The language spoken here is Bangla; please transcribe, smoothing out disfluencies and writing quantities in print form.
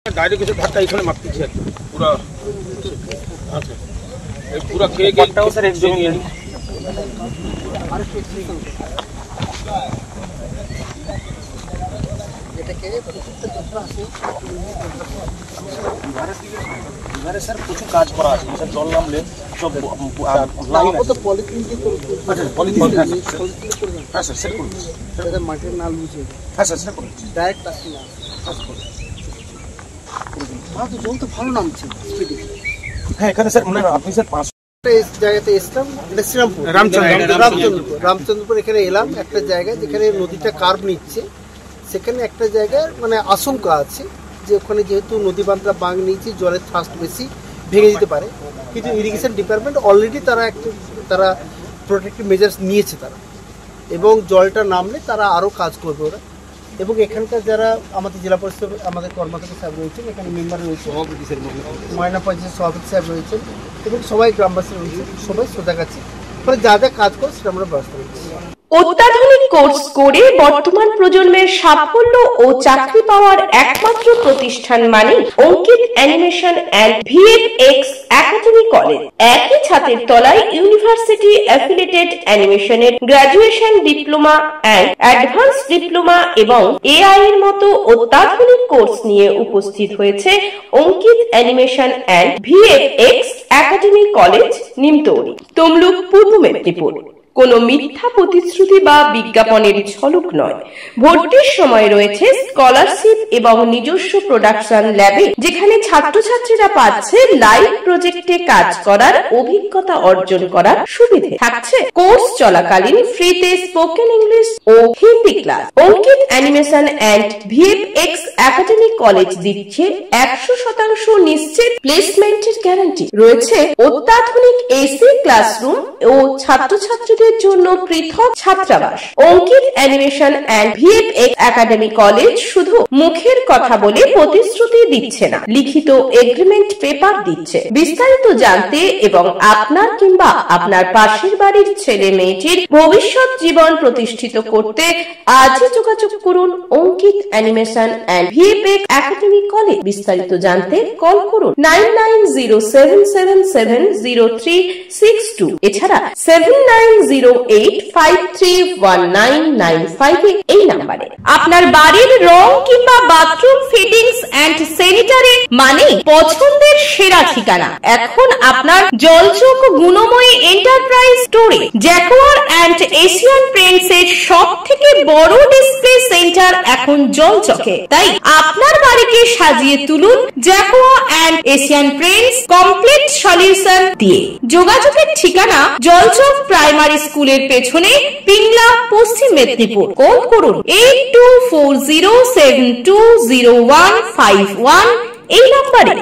ডাইরেক্ট কিছু ধাক্কা এখানে মারতেছি আর পুরো। আচ্ছা এই পুরো খেয়ে গেলটাও স্যার একদম নিয়ে নি। এটাকে প্রত্যেকটা দফা আছে এবারে স্যার কিছু কাজ করা আছে স্যার। জল নামলে সব লাইন আছে তো পলিথিন দিয়ে করব। আচ্ছা পলিথিন করবেন। হ্যাঁ স্যার সেট করুন। এটা মাটির নাল বুঝে। হ্যাঁ স্যার সেট করুন। ডাইরেক্ট আসছে না। তো জল তো ভালো নামছে স্পিডে। হ্যাঁ এখানে স্যার মানে আপনি স্যার 5 জায়গাতে এসলাম। এটা শ্রীরামপুর রামচন্দ্রপুর এখানে এলাম একটা জায়গায় যেখানে নদীটা কার্ভ নিচ্ছে। সেখানে একটা জায়গায় মানে আশঙ্কা আছে যে ওখানে যেহেতু নদী বাঁধটা বাঁক নিয়েছে জলের থ্রাস্ট বেশি ভেঙে যেতে পারে, কিন্তু ইরিগেশন ডিপার্টমেন্ট অলরেডি তারা প্রোটেক্টিভ মেজার্স নিয়েছে তারা, এবং জলটা নামলে তারা আরও কাজ করবে ওরা। এবং এখানকার যারা আমাদের জেলা পরিষদ আমাদের কর্মকর্তা সাহেব রয়েছেন, এখানে মেম্বার রয়েছে, ময়না পঞ্চায়েত সভাপতি সাহেব রয়েছেন এবং সবাই গ্রামবাসী রয়েছেন, সবাই সজাগ আছে। ফলে যা যা কাজ করে সেটা আমরা ব্যবস্থা নিচ্ছি। অত্যাধুনিক কোর্স করে বর্তমান প্রজন্মের সাফল্য ও চাকরি পাওয়ার একমাত্র প্রতিষ্ঠান মানে Ankit animation and VFX academy college. একই ছাদের তলায় ইউনিভার্সিটি অ্যাফিলিয়েটেড অ্যানিমেশনের graduation, diploma and advance diploma এবং এআই এর মতো অত্যাধুনিক কোর্স নিয়ে উপস্থিত হয়েছে Ankit animation and VFX academy college, Nimtouri, Tamluk, Purba Medinipur. কোনো মিথ্যা প্রতিশ্রুতি বা বিজ্ঞাপনের ঝলক নয়। ভর্তির সময় রয়েছে স্কলারশিপ এবং নিজস্ব প্রোডাকশন ল্যাবে, যেখানে ছাত্রছাত্রীরা পাচ্ছে লাইভ প্রজেক্টে কাজ করার অভিজ্ঞতা অর্জন করার সুবিধে। থাকছে কোর্স চলাকালীন ফ্রিতে স্পোকেন ইংলিশ ও Hindi class. Ankit animation and VFX academy college দিচ্ছে 100% নিশ্চিত প্লেসমেন্টের গ্যারান্টি। রয়েছে অত্যাধুনিক এসি ক্লাসরুম ও ছাত্রছাত্রীদের জন্য পৃথক ছাত্রাবাস। Ankit animation and VFX academy college শুধু মুখের কথা বলে প্রতিশ্রুতি দিচ্ছে না, লিখিত এগ্রিমেন্ট পেপার দিচ্ছে। বিস্তারিত জানতে এবং আপনার কিংবা আপনার পাশের বাড়ির ছেলে মেয়েটির ভবিষ্যৎ জীবন প্রতিষ্ঠিত করতে আজই যোগাযোগ করুন Ankit animation and VFX academy college. বিস্তারিত জানতে কল করুন 9907770362, এছাড়া 7908531995 এই নাম্বারে। আপনার বাড়ির রং কিংবা বাথরুম ফিটিংস এন্ড স্যানিটারি মানে পছন্দের সেরা ঠিকানা এখন আপনার জলচক গুণময়ী এন্টারপ্রাইজ স্টোরে। জ্যাকোয়ার এন্ড এশিয়ান পেইন্টস এর সবথেকে বড় ডিসপ্লে সেন্টার এখন জলচকে, তাই আপনার বাড়িকে সাজিয়ে তুলুন Jaquar and Asian Paints complete solution দিয়ে। যোগাযোগের ঠিকানা জলচক প্রাইমারি স্কুলের পেছনে, পিংলা, পশ্চিম মেদিনীপুর। কল করুন 8240720151 এই নম্বরে।